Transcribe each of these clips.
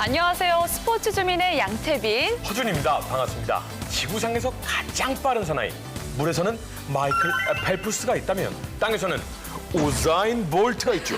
안녕하세요. 스포츠 주민의 양태빈. 허준입니다. 반갑습니다. 지구상에서 가장 빠른 사나이. 물에서는 마이클 펠프스가 있다면 땅에서는 우사인 볼트가 있죠.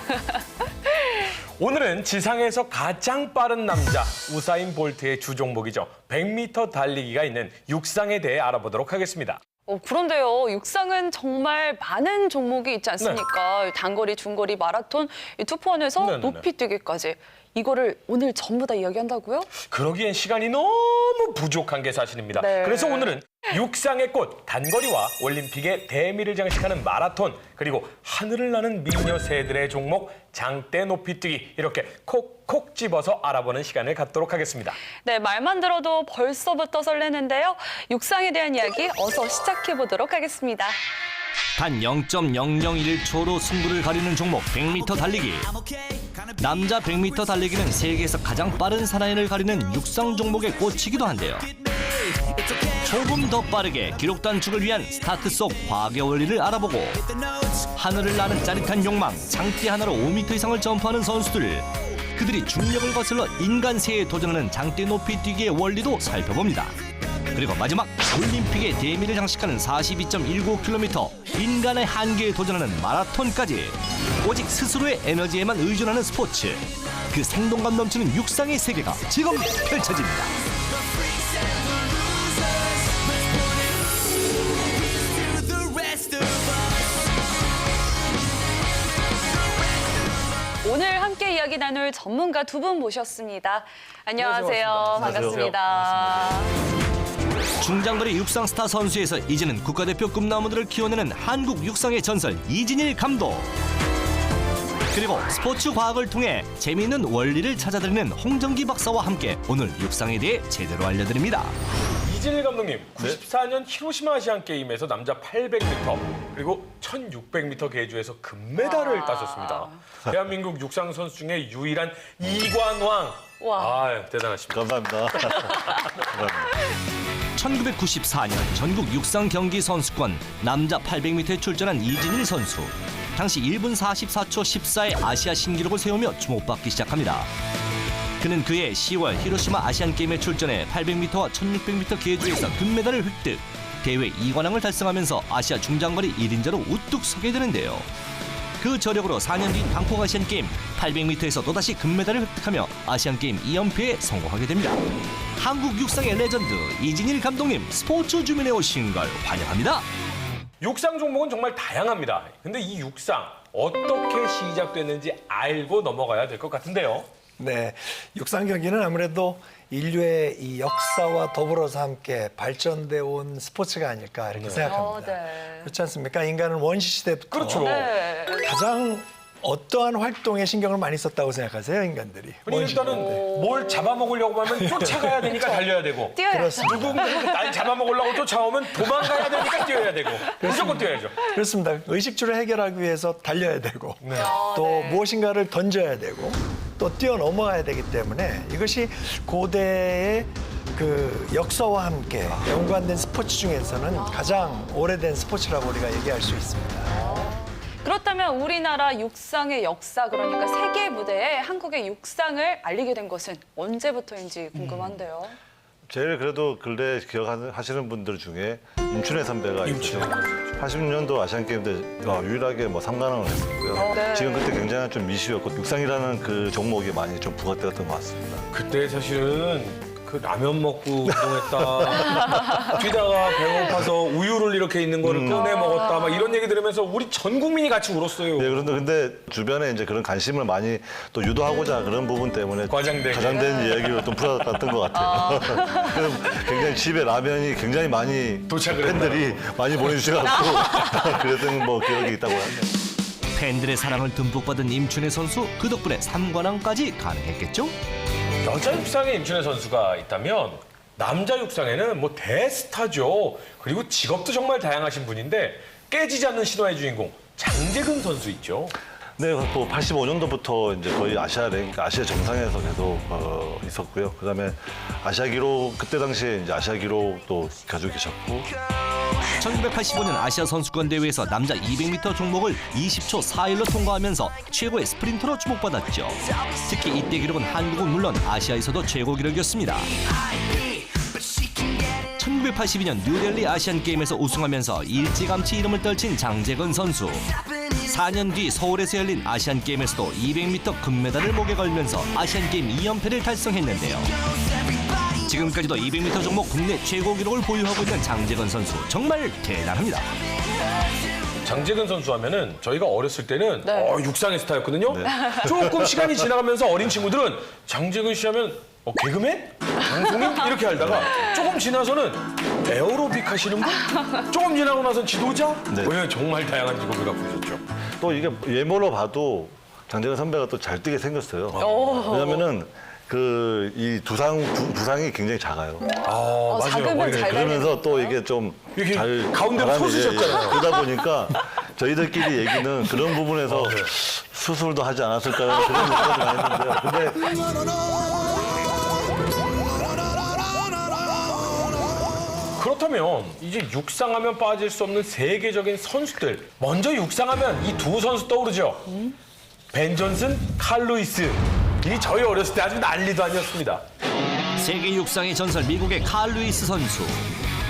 오늘은 지상에서 가장 빠른 남자 우사인 볼트의 주 종목이죠. 100m 달리기가 있는 육상에 대해 알아보도록 하겠습니다. 그런데요, 육상은 정말 많은 종목이 있지 않습니까? 단거리, 중거리, 마라톤, 이 투포원에서 높이뛰기까지. 이거를 오늘 전부 다 이야기한다고요? 그러기엔 시간이 너무 부족한 게 사실입니다. 네. 그래서 오늘은 육상의 꽃, 단거리와 올림픽의 대미를 장식하는 마라톤, 그리고 하늘을 나는 미녀 새들의 종목, 장대 높이뛰기, 이렇게 콕콕 집어서 알아보는 시간을 갖도록 하겠습니다. 네, 말만 들어도 벌써부터 설레는데요. 육상에 대한 이야기 어서 시작해보도록 하겠습니다. 단 0.001초로 승부를 가리는 종목 100m 달리기. 남자 100m 달리기는 세계에서 가장 빠른 사나이를 가리는 육상 종목의 꽃이기도 한데요. 조금 더 빠르게 기록 단축을 위한 스타트 속 과계 원리를 알아보고 하늘을 나는 짜릿한 욕망, 장대 하나로 5m 이상을 점프하는 선수들. 그들이 중력을 거슬러 인간 새에 도전하는 장대 높이 뛰기의 원리도 살펴봅니다. 그리고 마지막 올림픽의 대미를 장식하는 42.19km 인간의 한계에 도전하는 마라톤까지 오직 스스로의 에너지에만 의존하는 스포츠. 그 생동감 넘치는 육상의 세계가 지금 펼쳐집니다. 오늘 함께 이야기 나눌 전문가 두 분 모셨습니다. 안녕하세요. 반갑습니다. 중장거리 육상 스타 선수에서 이제는 국가대표 꿈나무들을 키워내는 한국 육상의 전설 이진일 감독. 그리고 스포츠 과학을 통해 재미있는 원리를 찾아드리는 홍정기 박사와 함께 오늘 육상에 대해 제대로 알려드립니다. 이진일 감독님, 94년 히로시마 아시안 게임에서 남자 800m 그리고 1600m 계주에서 금메달을 따셨습니다. 대한민국 육상 선수 중에 유일한 이관왕. 아, 대단하십니다. 감사합니다. 1994년 전국 육상 경기 선수권 남자 800m에 출전한 이진일 선수. 당시 1분 44초 14의 아시아 신기록을 세우며 주목받기 시작합니다. 그는 그해 10월 히로시마 아시안게임에 출전해 800m와 1600m 계주에서 금메달을 획득, 대회 2관왕을 달성하면서 아시아 중장거리 1인자로 우뚝 서게 되는데요. 그 저력으로 4년 뒤인 방콕 아시안게임 800m에서 또다시 금메달을 획득하며 아시안게임 2연패에 성공하게 됩니다. 한국 육상의 레전드 이진일 감독님, 스포츠 주민에 오신 걸 환영합니다. 육상 종목은 정말 다양합니다. 근데 이 육상 어떻게 시작됐는지 알고 넘어가야 될 것 같은데요. 네, 육상 경기는 아무래도 인류의 이 역사와 더불어서 함께 발전되어 온 스포츠가 아닐까 이렇게 생각합니다. 그렇지 않습니까? 인간은 원시 시대부터 그렇죠. 가장 어떠한 활동에 신경을 많이 썼다고 생각하세요, 인간들이? 아니, 일단은 뭘 잡아먹으려고 하면 쫓아가야 되니까 달려야 되고, 뛰어야죠. 누군가 날 잡아먹으려고 쫓아오면 도망가야 되니까 뛰어야 되고, 무조건 뛰어야죠. 그렇습니다. 의식주를 해결하기 위해서 달려야 되고 또 무엇인가를 던져야 되고 또 뛰어넘어야 되기 때문에 이것이 고대의 그 역사와 함께 연관된 스포츠 중에서는 가장 오래된 스포츠라고 우리가 얘기할 수 있습니다. 그렇다면 우리나라 육상의 역사, 그러니까 세계 무대에 한국의 육상을 알리게 된 것은 언제부터인지 궁금한데요. 제일 그래도 근래 기억하시는 분들 중에 임춘혜 선배가 있죠. 80년도 아시안게임 때 유일하게 3관왕을 했었고요. 지금 그때 굉장히 좀 미시였고 육상이라는 그 종목이 많이 좀 부각되었던 것 같습니다. 그때 사실은 그 라면 먹고 운동했다. 뛰다가 배고파서 우유를 이렇게 있는 거를 꺼내 먹었다. 막 이런 얘기 들으면서 우리 전 국민이 같이 울었어요. 네, 그런데 근데 주변에 이제 그런 관심을 많이 또 유도하고자 그런 부분 때문에 과장된 이야기로 좀 풀어갔던 것 같아요. 그럼 굉장히 집에 라면이 굉장히 많이 도착을 팬들이 많이 보내주셔가지고 그랬던 기억이 있다고 합니다. 팬들의 사랑을 듬뿍 받은 임춘혜 선수, 그 덕분에 3관왕까지 가능했겠죠? 여자 육상에 임춘혜 선수가 있다면 남자 육상에는 대스타죠. 그리고 직업도 정말 다양하신 분인데 깨지지 않는 신화의 주인공 장재근 선수 있죠. 네, 85년도부터 이제 거의 아시아 정상에서 계속 있었고요. 그다음에 아시아 기록 그때 당시에 이제 아시아 기록도 가지고 계셨고 1985년 아시아 선수권 대회에서 남자 200m 종목을 20초 41로 통과하면서 최고의 스프린터로 주목받았죠. 특히 이때 기록은 한국은 물론 아시아에서도 최고 기록이었습니다. 1982년 뉴델리 아시안게임에서 우승하면서 일찌감치 이름을 떨친 장재건 선수. 4년 뒤 서울에서 열린 아시안게임에서도 200m 금메달을 목에 걸면서 아시안게임 2연패를 달성했는데요. 지금까지도 200m 종목 국내 최고 기록을 보유하고 있는 장재건 선수, 정말 대단합니다. 장재근 선수 하면은 저희가 어렸을 때는 육상의 스타였거든요. 조금 시간이 지나가면서 어린 친구들은 장재근 씨 하면 개그맨? 방송인? 이렇게 알다가 조금 지나서는 에어로빅 하시는 분? 조금 지나고 나선 지도자? 네. 정말 다양한 직업을 갖고 있었죠. 또 이게 외모로 봐도 장재근 선배가 또 잘 뛰게 생겼어요. 왜냐면은 이 두상이 굉장히 작아요. 맞아요. 작으면 잘 그러면서 또 이게 좀 이렇게 잘 가운데로 솟으셨잖아요. 그러다 보니까 저희들끼리 얘기는 그런 부분에서 수술도 하지 않았을까라는 그런 생각을 많이 했는데요. 근데 그렇다면 이제 육상하면 빠질 수 없는 세계적인 선수들. 먼저 육상하면 이 두 선수 떠오르죠. 벤 존슨, 칼 루이스. 이 저희 어렸을 때 아주 난리도 아니었습니다. 세계 육상의 전설 미국의 칼 루이스 선수.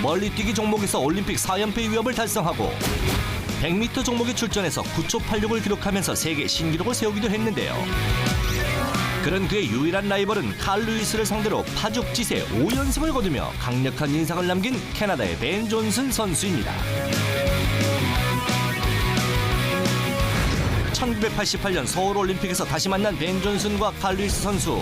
멀리뛰기 종목에서 올림픽 4연패 위협을 달성하고 100m 종목에 출전해서 9초 86을 기록하면서 세계 신기록을 세우기도 했는데요. 그런 그의 유일한 라이벌은 칼 루이스를 상대로 파죽지세 5연승을 거두며 강력한 인상을 남긴 캐나다의 벤 존슨 선수입니다. 1988년 서울올림픽에서 다시 만난 벤 존슨과 칼 루이스 선수.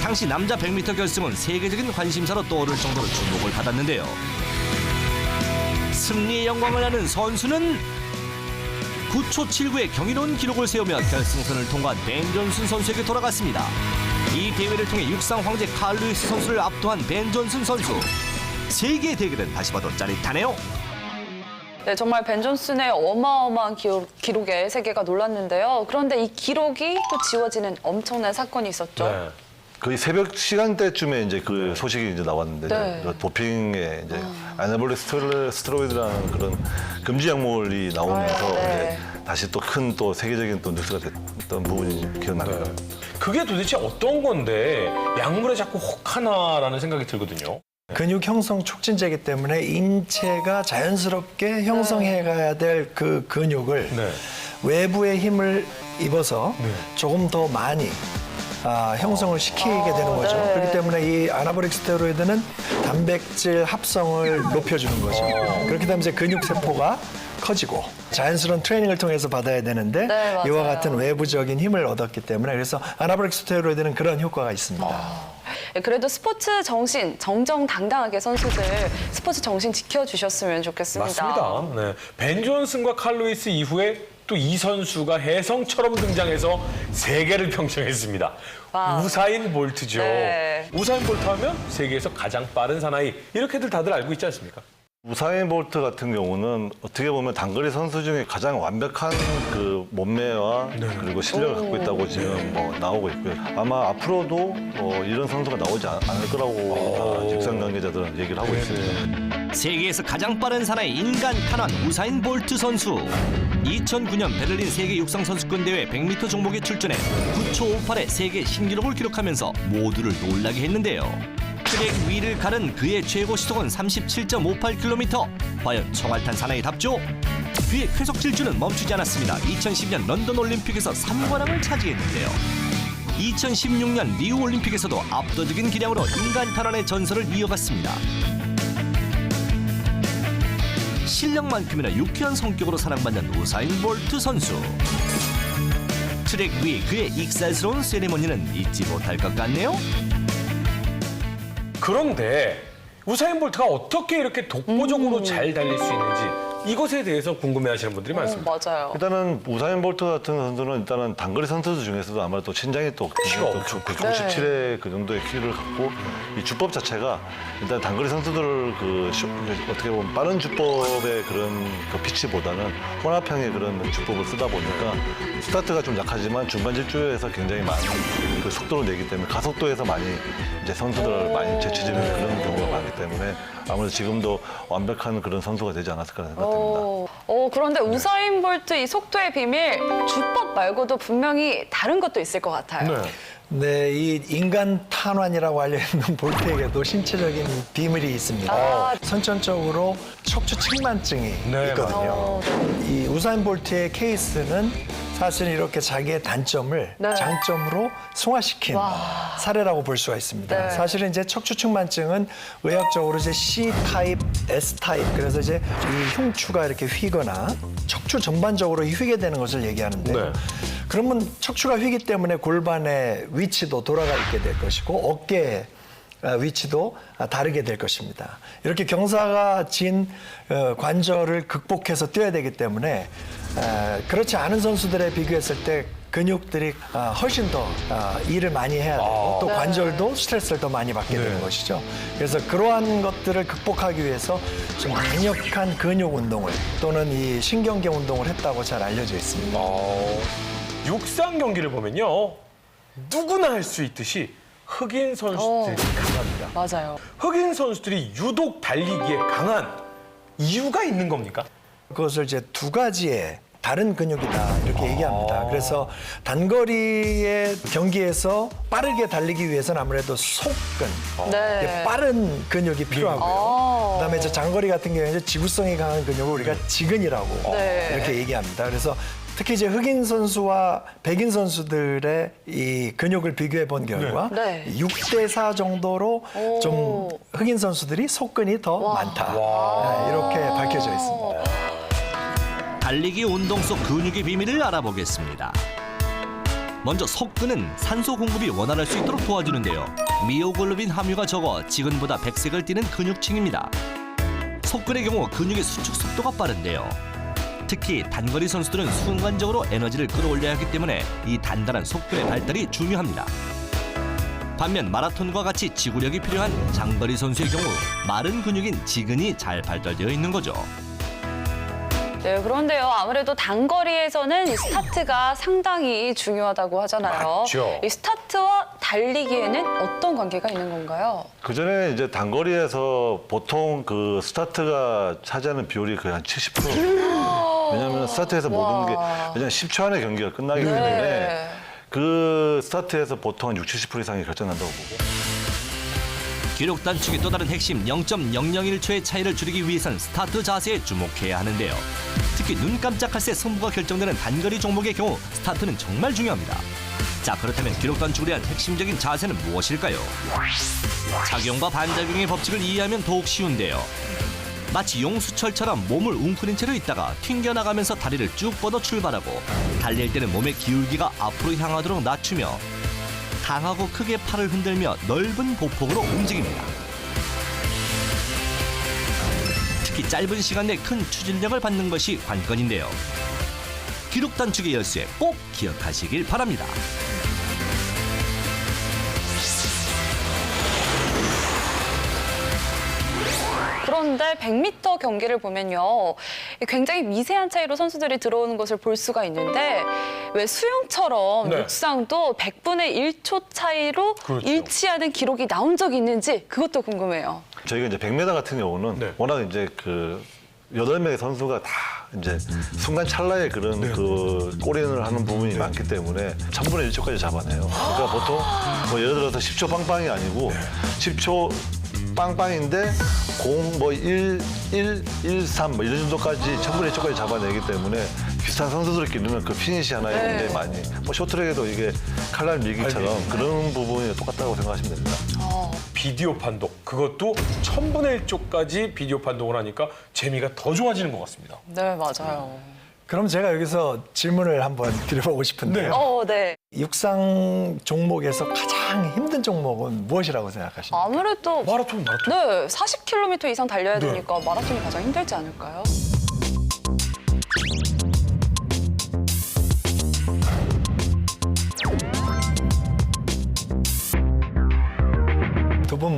당시 남자 100m 결승은 세계적인 관심사로 떠오를 정도로 주목을 받았는데요. 승리의 영광을 아는 선수는 9초 79의 경이로운 기록을 세우며 결승선을 통과한 벤 존슨 선수에게 돌아갔습니다. 이 대회를 통해 육상 황제 칼 루이스 선수를 압도한 벤 존슨 선수. 세계 대결은 다시 봐도 짜릿하네요. 네, 정말 벤 존슨의 어마어마한 기록에 세계가 놀랐는데요. 그런데 이 기록이 또 지워지는 엄청난 사건이 있었죠. 네. 거의 새벽 시간대쯤에 이제 그 소식이 이제 나왔는데 네. 도핑에 이제 아나볼릭 스테로이드라는 그런 금지 약물이 나오면서 네. 이제 다시 또 큰 또 세계적인 또 뉴스가 됐던 부분이 기억납니다. 그게 도대체 어떤 건데 약물에 자꾸 혹하나라는 생각이 들거든요. 근육 형성 촉진제이기 때문에 인체가 자연스럽게 형성해 가야 될 그 근육을 외부의 힘을 입어서 조금 더 많이 형성을 시키게 되는 거죠. 그렇기 때문에 이 아나보릭 스테로이드는 단백질 합성을 높여주는 거죠. 그렇게 되면 이제 근육세포가 커지고 자연스러운 트레이닝을 통해서 받아야 되는데 이와 같은 외부적인 힘을 얻었기 때문에 그래서 아나보릭 스테로이드는 그런 효과가 있습니다. 그래도 스포츠 정신, 정정당당하게 선수들 스포츠 정신 지켜주셨으면 좋겠습니다. 맞습니다. 네. 벤 존슨과 칼 루이스 이후에 또 이 선수가 혜성처럼 등장해서 세계를 평정했습니다. 와우. 우사인 볼트죠. 네. 우사인 볼트 하면 세계에서 가장 빠른 사나이 이렇게들 다들 알고 있지 않습니까? 우사인 볼트 같은 경우는 어떻게 보면 단거리 선수 중에 가장 완벽한 그 몸매와 그리고 실력을 갖고 있다고 지금 나오고 있고요. 아마 앞으로도 이런 선수가 나오지 않을 거라고 육상 관계자들은 얘기를 하고 있습니다. 세계에서 가장 빠른 사나이 인간 탄환 우사인 볼트 선수. 2009년 베를린 세계 육상 선수권 대회 100m 종목에 출전해 9초 58의 세계 신기록을 기록하면서 모두를 놀라게 했는데요. 트랙 위를 가른 그의 최고 시속은 37.58km. 과연 총알탄 사나이답죠? 그의 쾌속 질주는 멈추지 않았습니다. 2010년 런던 올림픽에서 3관왕을 차지했는데요. 2016년 리우 올림픽에서도 압도적인 기량으로 인간 탄환의 전설을 이어갔습니다. 실력만큼이나 유쾌한 성격으로 사랑받는 우사인 볼트 선수. 트랙 위 그의 익살스러운 세리머니는 잊지 못할 것 같네요. 그런데 우사인 볼트가 어떻게 이렇게 독보적으로 잘 달릴 수 있는지 이것에 대해서 궁금해하시는 분들이 많습니다. 맞아요. 일단은 우사인 볼트 같은 선수는 일단은 단거리 선수들 중에서도 아무래도 신장이 또 키가 엄청 197의 그 정도의 키를 갖고 이 주법 자체가 일단 단거리 선수들을 어떻게 보면 빠른 주법의 그런 그 피치보다는 혼합형의 그런 주법을 쓰다 보니까 스타트가 좀 약하지만 중간 질주에서 굉장히 많은 그 속도를 내기 때문에 가속도에서 많이 이제 선수들을 많이 제치지는 그런 경우가 많기 때문에 아무래도 지금도 완벽한 그런 선수가 되지 않았을까 생각됩니다. 그런데 우사인 볼트 이 속도의 비밀, 주법 말고도 분명히 다른 것도 있을 것 같아요. 네. 네, 이 인간 탄환이라고 알려있는 볼트에게도 신체적인 비밀이 있습니다. 선천적으로 척추 측만증이 네, 있거든요. 이 우사인 볼트의 케이스는 사실 이렇게 자기의 단점을 네. 장점으로 승화시킨 사례라고 볼 수가 있습니다. 네. 사실은 이제 척추 측만증은 의학적으로 이제 C 타입, S 타입, 그래서 이제 이 흉추가 이렇게 휘거나 척추 전반적으로 휘게 되는 것을 얘기하는데. 네. 그러면 척추가 휘기 때문에 골반의 위치도 돌아가 있게 될 것이고 어깨 위치도 다르게 될 것입니다. 이렇게 경사가 진 관절을 극복해서 뛰어야 되기 때문에 그렇지 않은 선수들에 비교했을 때 근육들이 훨씬 더 일을 많이 해야 되고 또 관절도 스트레스를 더 많이 받게 되는 것이죠. 그래서 그러한 것들을 극복하기 위해서 좀 강력한 근육 운동을 또는 이 신경계 운동을 했다고 잘 알려져 있습니다. 육상 경기를 보면요. 누구나 할 수 있듯이 흑인 선수들이 강합니다. 맞아요. 흑인 선수들이 유독 달리기에 강한 이유가 있는 겁니까? 그것을 이제 두 가지의 다른 근육이다 이렇게 얘기합니다. 그래서 단거리의 경기에서 빠르게 달리기 위해서는 아무래도 속근, 네. 빠른 근육이 필요하고요. 그다음에 이제 장거리 같은 경우에 이제 지구성이 강한 근육을 우리가 지근이라고 네. 이렇게 얘기합니다. 그래서 특히 이제 흑인 선수와 백인 선수들의 이 근육을 비교해 본 결과 네. 6대4 정도로 좀 흑인 선수들이 속근이 더 많다. 네, 이렇게 밝혀져 있습니다. 달리기 운동 속 근육의 비밀을 알아보겠습니다. 먼저 속근은 산소 공급이 원활할 수 있도록 도와주는데요. 미오글로빈 함유가 적어 지근보다 백색을 띠는 근육층입니다. 속근의 경우 근육의 수축 속도가 빠른데요. 특히 단거리 선수들은 순간적으로 에너지를 끌어올려야 하기 때문에 이 단단한 속근의 발달이 중요합니다. 반면 마라톤과 같이 지구력이 필요한 장거리 선수의 경우 마른 근육인 지근이 잘 발달되어 있는 거죠. 네, 그런데요. 아무래도 단거리에서는 이 스타트가 상당히 중요하다고 하잖아요. 맞죠. 이 스타트와 달리기에는 어떤 관계가 있는 건가요? 그 전에 이제 단거리에서 보통 그 스타트가 차지하는 비율이 거의 한 70%. 왜냐하면 스타트에서 모든 게 왜냐면 10초 안에 경기가 끝나기 때문에 그 스타트에서 보통 한 60-70% 이상이 결정난다고 보고. 기록 단축의 또 다른 핵심 0.001초의 차이를 줄이기 위해선 스타트 자세에 주목해야 하는데요. 특히 눈 깜짝할 새 승부가 결정되는 단거리 종목의 경우 스타트는 정말 중요합니다. 자, 그렇다면 기록 단축을 위한 핵심적인 자세는 무엇일까요? 작용과 반작용의 법칙을 이해하면 더욱 쉬운데요. 마치 용수철처럼 몸을 웅크린 채로 있다가 튕겨나가면서 다리를 쭉 뻗어 출발하고 달릴 때는 몸의 기울기가 앞으로 향하도록 낮추며 강하고 크게 팔을 흔들며 넓은 보폭으로 움직입니다. 특히 짧은 시간 내 큰 추진력을 받는 것이 관건인데요. 기록 단축의 열쇠 꼭 기억하시길 바랍니다. 그런데 100m 경기를 보면요. 굉장히 미세한 차이로 선수들이 들어오는 것을 볼 수가 있는데 왜 수영처럼 네. 육상도 100분의 1초 차이로 그렇죠. 일치하는 기록이 나온 적이 있는지 그것도 궁금해요. 저희가 이제 100m 같은 경우는 네. 워낙 이제 그 8명의 선수가 다 이제 순간 찰나에 그런 그 골인을 하는 부분이 많기 때문에 1000분의 1초까지 잡아내요. 그러니까 보통 뭐 예를 들어서 10초 빵빵이 아니고 10초 빵빵인데 0, 뭐 1, 3, 뭐 이런 정도까지 1000분의 1초까지 잡아내기 때문에 비슷한 선수들끼리는 그 피니시 하나에 굉장히 많이 뭐 쇼트랙에도 이게 칼날 밀기처럼 그런 부분이 똑같다고 생각하시면 됩니다. 비디오 판독, 그것도 1000분의 1초까지 비디오 판독을 하니까 재미가 더 좋아지는 것 같습니다. 네, 맞아요. 그럼 제가 여기서 질문을 한번 드려보고 싶은데요. 네. 육상 종목에서 가장 힘든 종목은 무엇이라고 생각하십니까? 아무래도 마라톤. 네, 40km 이상 달려야 되니까 마라톤이 가장 힘들지 않을까요?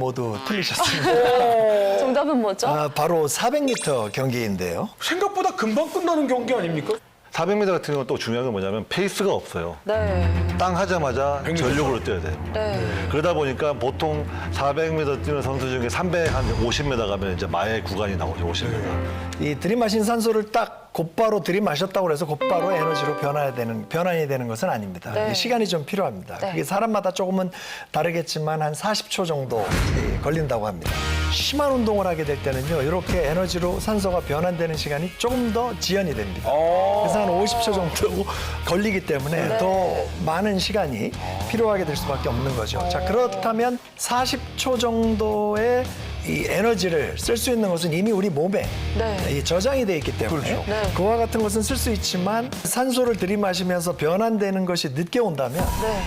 모두 틀리셨습니다. 정답은 뭐죠? 바로 400m 경기인데요. 생각보다 금방 끝나는 경기 아닙니까? 400m 같은 경우는 또 중요한 건 뭐냐면 페이스가 없어요. 네. 땅 하자마자 전력으로 뛰어야 돼요. 네. 그러다 보니까 보통 400m 뛰는 선수 중에 350m 가면 이제 마의 구간이 나오죠, 50m. 이 들이마신 산소를 딱 곧바로 들이마셨다고 해서 곧바로 에너지로 변환이 되는 것은 아닙니다. 네. 이게 시간이 좀 필요합니다. 네. 그게 사람마다 조금은 다르겠지만 한 40초 정도 걸린다고 합니다. 심한 운동을 하게 될 때는요, 이렇게 에너지로 산소가 변환되는 시간이 조금 더 지연이 됩니다. 그래서 한 50초 정도 걸리기 때문에 네. 더 많은 시간이 필요하게 될 수밖에 없는 거죠. 자, 그렇다면 40초 정도의 이 에너지를 쓸 수 있는 것은 이미 우리 몸에 네. 이 저장이 돼 있기 때문에 그렇죠. 네. 그와 같은 것은 쓸 수 있지만 산소를 들이마시면서 변환되는 것이 늦게 온다면 네.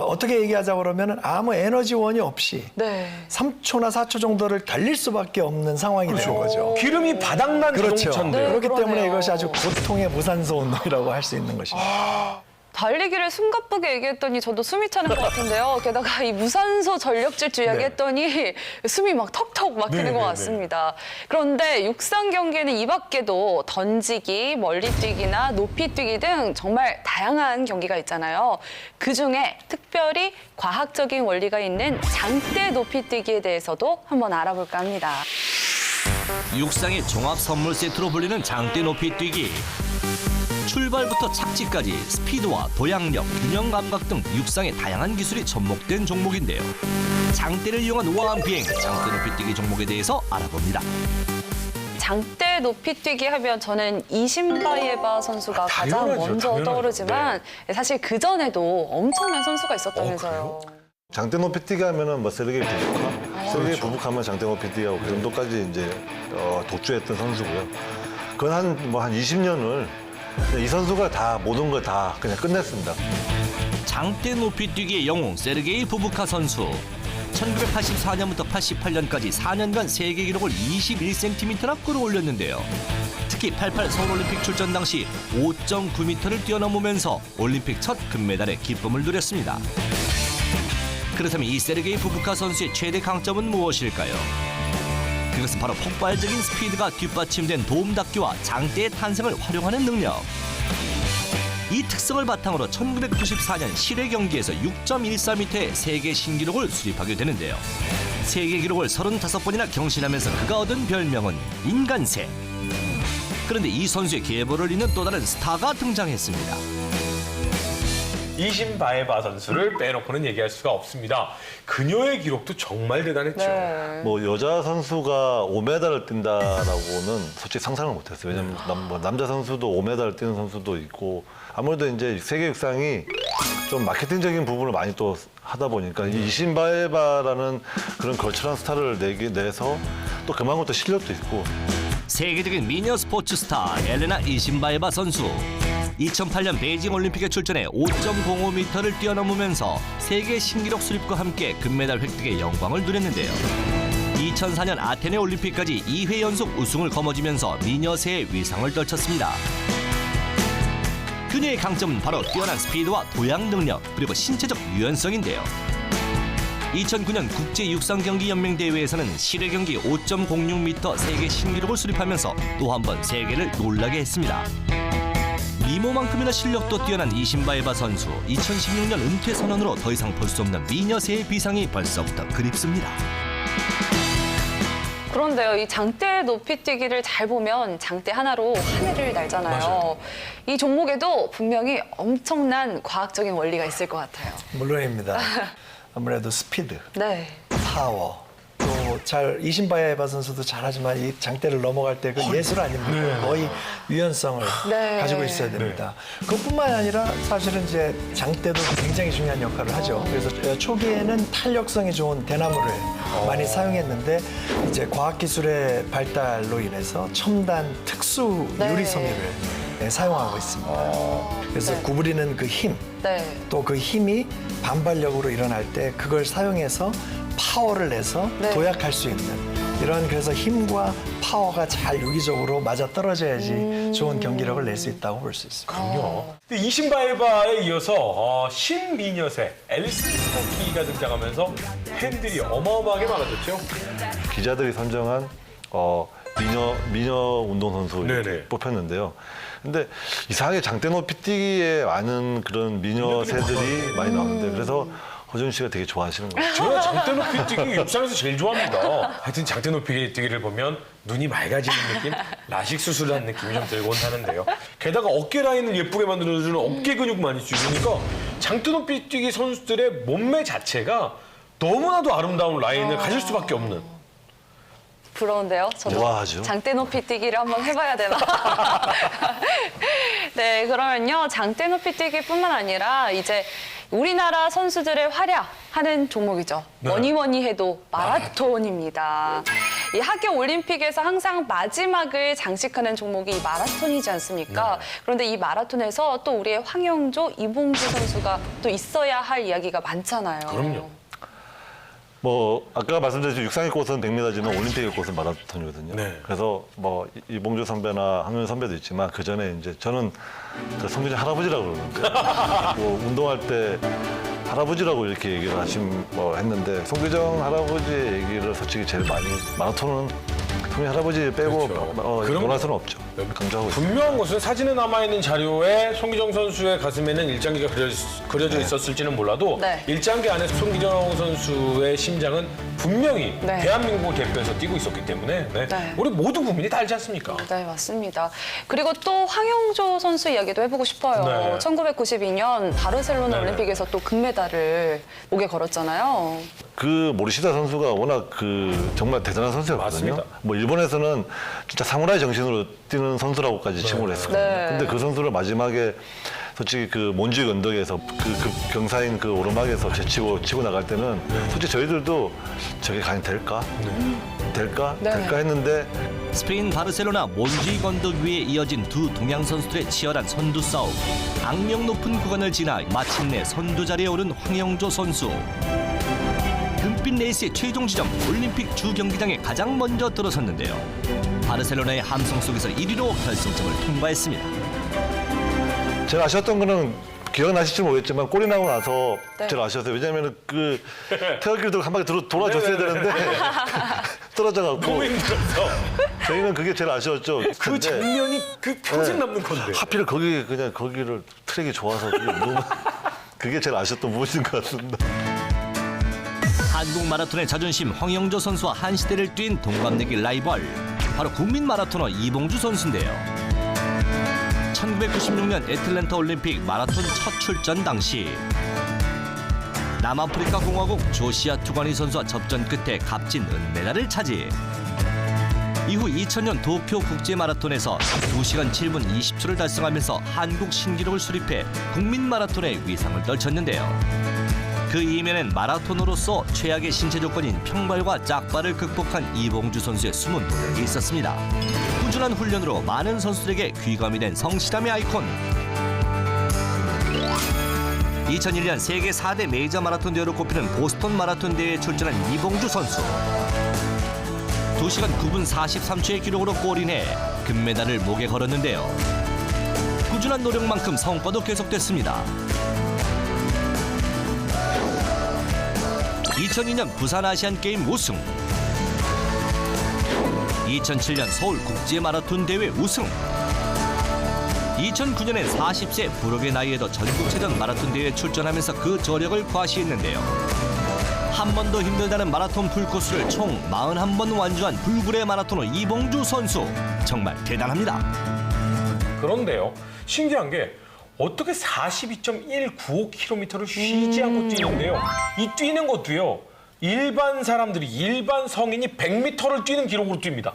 어떻게 얘기하자 그러면 아무 에너지원이 없이 네. 3초나 4초 정도를 달릴 수밖에 없는 상황이 되는 거죠. 기름이 바닥난 그렇죠. 자동차인데요. 네. 그렇기 때문에 그러네요. 이것이 아주 고통의 무산소 운동이라고 할 수 있는 것입니다. 달리기를 숨가쁘게 얘기했더니 저도 숨이 차는 것 같은데요. 게다가 이 무산소 전력 질주 이야기했더니 숨이 막 턱턱 막히는 것 같습니다. 그런데 육상 경기에는 이 밖에도 던지기, 멀리뛰기나 높이뛰기 등 정말 다양한 경기가 있잖아요. 그중에 특별히 과학적인 원리가 있는 장대 높이뛰기에 대해서도 한번 알아볼까 합니다. 육상의 종합 선물 세트로 불리는 장대 높이뛰기. 출발부터 착지까지 스피드와 도약력, 균형 감각 등 육상의 다양한 기술이 접목된 종목인데요. 장대를 이용한 우아한 비행, 장대 높이뛰기 종목에 대해서 알아봅니다. 장대 높이뛰기 하면 저는 이신바이에바 선수가 가장 당연하죠, 먼저 당연하죠. 떠오르지만 사실 그전에도 엄청난 선수가 있었다면서요. 장대 높이뛰기 하면은 뭐 세르게이 부부카, 세르게이 부부카면 장대 높이뛰기하고 그 정도까지 이제 독주했던 선수고요. 그건 한 20년을 이 선수가 다 모든 걸 다 그냥 끝냈습니다. 장대 높이뛰기의 영웅 세르게이 부부카 선수. 1984년부터 88년까지 4년간 세계 기록을 21cm나 끌어올렸는데요. 특히 88 서울올림픽 출전 당시 5.9m를 뛰어넘으면서 올림픽 첫 금메달의 기쁨을 누렸습니다. 그렇다면 이 세르게이 부부카 선수의 최대 강점은 무엇일까요? 그것은 바로 폭발적인 스피드가 뒷받침된 도움닫기와 장대의 탄생을 활용하는 능력. 이 특성을 바탕으로 1994년 실외 경기에서 6.14m의 세계 신기록을 수립하게 되는데요. 세계 기록을 35번이나 경신하면서 그가 얻은 별명은 인간새. 그런데 이 선수의 계보를 잇는 또 다른 스타가 등장했습니다. 이신바에바 선수를 빼놓고는 얘기할 수가 없습니다. 그녀의 기록도 정말 대단했죠. 네. 뭐 여자 선수가 5m를 뛴다라고는 솔직히 상상을 못했어요. 왜냐면 남자 선수도 5m를 뛰는 선수도 있고 아무래도 이제 세계 육상이 좀 마케팅적인 부분을 많이 또 하다 보니까 이 이신바에바라는 그런 걸출한 스타를 내서 또 그만큼 또 실력도 있고. 세계적인 미녀 스포츠 스타 엘레나 이신바에바 선수. 2008년 베이징 올림픽에 출전해 5.05m를 뛰어넘으면서 세계 신기록 수립과 함께 금메달 획득의 영광을 누렸는데요. 2004년 아테네 올림픽까지 2회 연속 우승을 거머쥐면서 미녀세의 위상을 떨쳤습니다. 그녀의 강점은 바로 뛰어난 스피드와 도약 능력, 그리고 신체적 유연성인데요. 2009년 국제육상경기연맹대회에서는 실외 경기 5.06m 세계 신기록을 수립하면서 또 한 번 세계를 놀라게 했습니다. 미모만큼이나 실력도 뛰어난 이신바에바 선수. 2016년 은퇴 선언으로 더 이상 볼 수 없는 미녀세의 비상이 벌써부터 그립습니다. 그런데요, 이 장대 높이뛰기를 잘 보면 장대 하나로 하늘을 날잖아요. 맞아요. 이 종목에도 분명히 엄청난 과학적인 원리가 있을 것 같아요. 물론입니다. 아무래도 스피드, 네. 파워, 또 이신바에바 선수도 잘하지만 이 장대를 넘어갈 때 그 예술 아닙니까? 거의 유연성을 네. 가지고 있어야 됩니다. 그것뿐만 아니라 사실은 이제 장대도 굉장히 중요한 역할을 하죠. 그래서 초기에는 탄력성이 좋은 대나무를 많이 사용했는데 이제 과학기술의 발달로 인해서 첨단 특수 네. 유리 섬유를 사용하고 있습니다. 그래서 구부리는 그 힘, 네. 또 그 힘이 반발력으로 일어날 때 그걸 사용해서 파워를 내서 네. 도약할 수 있는 이런 그래서 힘과 파워가 잘 유기적으로 맞아 떨어져야지 좋은 경기력을 낼 수 있다고 볼 수 있습니다. 그럼요. 근데 이 신발바에 이어서 신미녀새 엘슨 스토키가 등장하면서 팬들이 어마어마하게 많아졌죠. 기자들이 선정한 미녀 운동선수 이렇게 네네. 뽑혔는데요. 근데 이상하게 장대 높이 뛰기에 많은 그런 미녀 새들이 많이 나오는데 그래서 허준 씨가 되게 좋아하시는 거예요. 제가 장대 높이 뛰기 육상에서 제일 좋아합니다. 하여튼 장대 높이 뛰기를 보면 눈이 맑아지는 느낌, 라식 수술한 느낌이 좀 들곤 하는데요. 게다가 어깨 라인을 예쁘게 만들어주는 어깨 근육 많이 쓰니까 장대 높이 뛰기 선수들의 몸매 자체가 너무나도 아름다운 라인을 가질 수밖에 없는. 부러운데요. 저도 좋아하죠. 장대 높이 뛰기를 한번 해봐야 되나. 네, 그러면요. 장대 높이 뛰기뿐만 아니라 이제 우리나라 선수들의 활약하는 종목이죠. 네. 뭐니 해도 마라톤입니다. 이 하계 올림픽에서 항상 마지막을 장식하는 종목이 이 마라톤이지 않습니까? 그런데 이 마라톤에서 또 우리의 황영조, 이봉주 선수가 또 있어야 할 이야기가 많잖아요. 그럼요. 뭐 아까 말씀드렸듯이 육상의 꽃은 100m지만 올림픽의 꽃은 마라톤이거든요. 네. 그래서 뭐 이봉주 선배나 황윤 선배도 있지만 그 전에 이제 저는 그 송기정 할아버지라고 그러는데 뭐 운동할 때 할아버지라고 이렇게 얘기를 했는데 송기정 할아버지의 얘기를 솔직히 제일 많이 마라톤은 송기정 할아버지 빼고 그렇죠. 논할 수는 없죠. 강조하고 있습니다. 분명한 것은 사진에 남아있는 자료에 송기정 선수의 가슴에는 일장기가 그려져 있었을지는 몰라도 네. 일장기 안에 송기정 선수의 심장은 분명히 네. 대한민국을 대표해서 뛰고 있었기 때문에 네. 우리 모두 국민이 다 알지 않습니까? 네, 맞습니다. 그리고 또 황영조 선수 이야기도 해보고 싶어요. 네. 1992년 바르셀로나 네. 올림픽에서 또 금메달을 목에 걸었잖아요. 그 모리시다 선수가 워낙 그 정말 대단한 선수였거든요. 맞습니다. 뭐 일본에서는 진짜 사무라이 정신으로 뛰는 선수라고까지 칭호를 했었거든요. 네. 근데 그 선수를 마지막에 솔직히 그 몬주익 언덕에서 그 경사인 그 오르막에서 치고 나갈 때는 솔직히 저희들도 저게 과연 될까? 될까? 네. 될까 했는데 스페인 바르셀로나 몬주익 언덕 위에 이어진 두 동양 선수들의 치열한 선두 싸움. 악명 높은 구간을 지나 마침내 선두 자리에 오른 황영조 선수. 금빛 레이스의 최종 지점 올림픽 주 경기장에 가장 먼저 들어섰는데요. 바르셀로나의 함성 속에서 1위로 결승점을 통과했습니다. 제가 아쉬웠던 거는 기억나실지 모르겠지만 골이 나고 나서 네. 제가 아쉬웠어요. 왜냐하면 그 태극기도 한 바퀴 돌아줬어야 되는데 떨어져갖고 너무 힘들었어. 저희는 그게 제일 아쉬웠죠. 그 근데 장면이 그 평생 네. 남는 건데. 하필 거기를 트랙이 좋아서 그게 제일 아쉬웠던 부분인 것 같습니다. 한국 마라톤의 자존심 황영조 선수와 한 시대를 뛴 동갑내기 라이벌 바로 국민 마라토너 이봉주 선수인데요. 1996년 애틀랜타 올림픽 마라톤 첫 출전 당시 남아프리카 공화국 조시아 투가니 선수와 접전 끝에 값진 은메달을 차지. 이후 2000년 도쿄 국제 마라톤에서 2시간 7분 20초를 달성하면서 한국 신기록을 수립해 국민 마라톤의 위상을 떨쳤는데요. 그 이면엔 마라토너로서 최악의 신체 조건인 평발과 짝발을 극복한 이봉주 선수의 숨은 노력이 있었습니다. 꾸준한 훈련으로 많은 선수들에게 귀감이 된 성실함의 아이콘. 2001년 세계 4대 메이저 마라톤 대회로 꼽히는 보스턴 마라톤 대회에 출전한 이봉주 선수. 2시간 9분 43초의 기록으로 골인해 금메달을 목에 걸었는데요. 꾸준한 노력만큼 성과도 계속됐습니다. 2002년 부산 아시안게임 우승, 2007년 서울 국제마라톤 대회 우승, 2009년엔 40세 불혹의 나이에도 전국체전 마라톤 대회에 출전하면서 그 저력을 과시했는데요. 한 번도 힘들다는 마라톤 풀코스를 총 41번 완주한 불굴의 마라토너 이봉주 선수. 정말 대단합니다. 그런데요, 신기한 게 어떻게 42.195km를 쉬지 않고 뛰는데요. 이 뛰는 것도요, 일반 사람들이, 일반 성인이 100m를 뛰는 기록으로 뜁니다.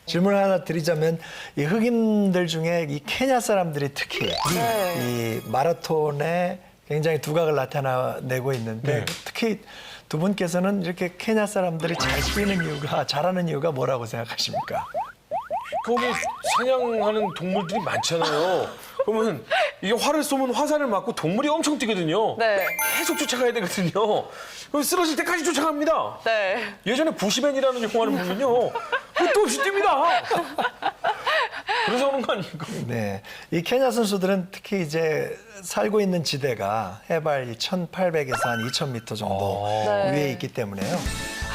질문 하나 드리자면 이 흑인들 중에 이 케냐 사람들이 특히 이 마라톤에 굉장히 두각을 나타내고 있는데 네. 특히 두 분께서는 이렇게 케냐 사람들이 잘 뛰는 이유가 잘하는 이유가 뭐라고 생각하십니까? 거기 사냥하는 동물들이 많잖아요. 그러면 이게 활을 쏘면 화살을 맞고 동물이 엄청 뛰거든요. 네. 계속 쫓아가야 되거든요. 그럼 쓰러질 때까지 쫓아갑니다. 네. 예전에 부시맨이라는 영화를 보면요. 끝도 없이 뜁니다. 그래서 오는 거 아닙니까? 네. 이 케냐 선수들은 특히 이제 살고 있는 지대가 해발 1,800에서 한 2,000m 정도 네. 위에 있기 때문에요.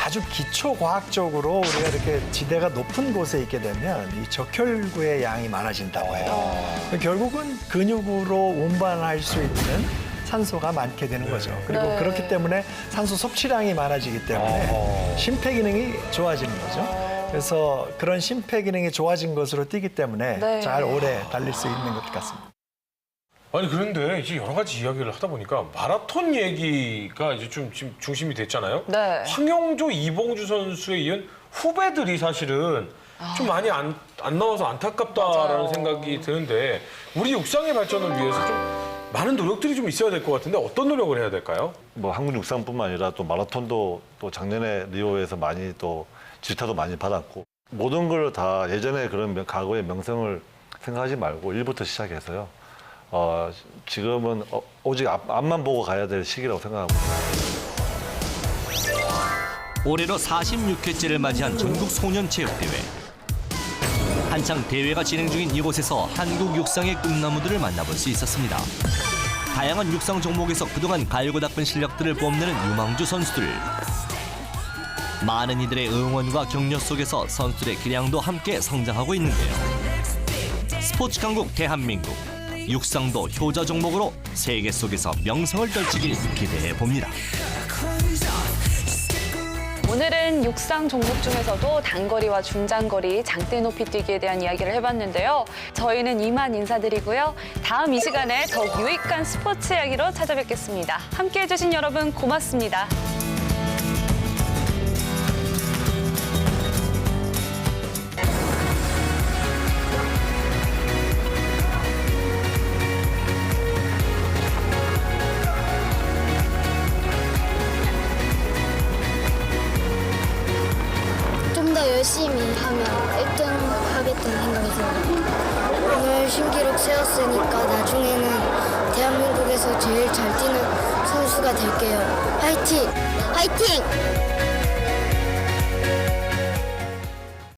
아주 기초 과학적으로 우리가 이렇게 지대가 높은 곳에 있게 되면 이 적혈구의 양이 많아진다고 해요. 결국은 근육으로 운반할 수 있는 산소가 많게 되는 거죠. 그리고 네. 그렇기 때문에 산소 섭취량이 많아지기 때문에 심폐기능이 좋아지는 거죠. 그래서 그런 심폐기능이 좋아진 것으로 뛰기 때문에 네. 잘 오래 달릴 수 있는 것 같습니다. 아니 그런데 이제 여러 가지 이야기를 하다 보니까 마라톤 얘기가 이제 좀 지금 중심이 됐잖아요. 네. 황영조, 이봉주 선수에 이은 후배들이 사실은 좀 많이 안 나와서 안타깝다라는 맞아요. 생각이 드는데 우리 육상의 발전을 위해서 좀 많은 노력들이 좀 있어야 될 것 같은데 어떤 노력을 해야 될까요? 뭐 한국 육상뿐만 아니라 또 마라톤도 또 작년에 리오에서 많이 또 질타도 많이 받았고 모든 걸 다 예전에 그런 과거의 명성을 생각하지 말고 일부터 시작해서요. 지금은 오직 앞만 보고 가야 될 시기라고 생각하고 있습니다. 올해로 46회째를 맞이한 전국 소년체육대회. 한창 대회가 진행 중인 이곳에서 한국 육상의 꿈나무들을 만나볼 수 있었습니다. 다양한 육상 종목에서 그동안 갈고 닦은 실력들을 뽐내는 유망주 선수들. 많은 이들의 응원과 격려 속에서 선수들의 기량도 함께 성장하고 있는데요. 스포츠 강국 대한민국. 육상도 효자 종목으로 세계 속에서 명성을 떨치길 기대해 봅니다. 오늘은 육상 종목 중에서도 단거리와 중장거리, 장대 높이 뛰기에 대한 이야기를 해봤는데요. 저희는 이만 인사드리고요. 다음 이 시간에 더욱 유익한 스포츠 이야기로 찾아뵙겠습니다. 함께해 주신 여러분 고맙습니다. 좀 더 열심히 하면 1등 하겠다는 생각이 듭니다. 오늘 신기록 세웠으니까 나중에는 대한민국에서 제일 잘 뛰는 선수가 될게요. 화이팅! 화이팅!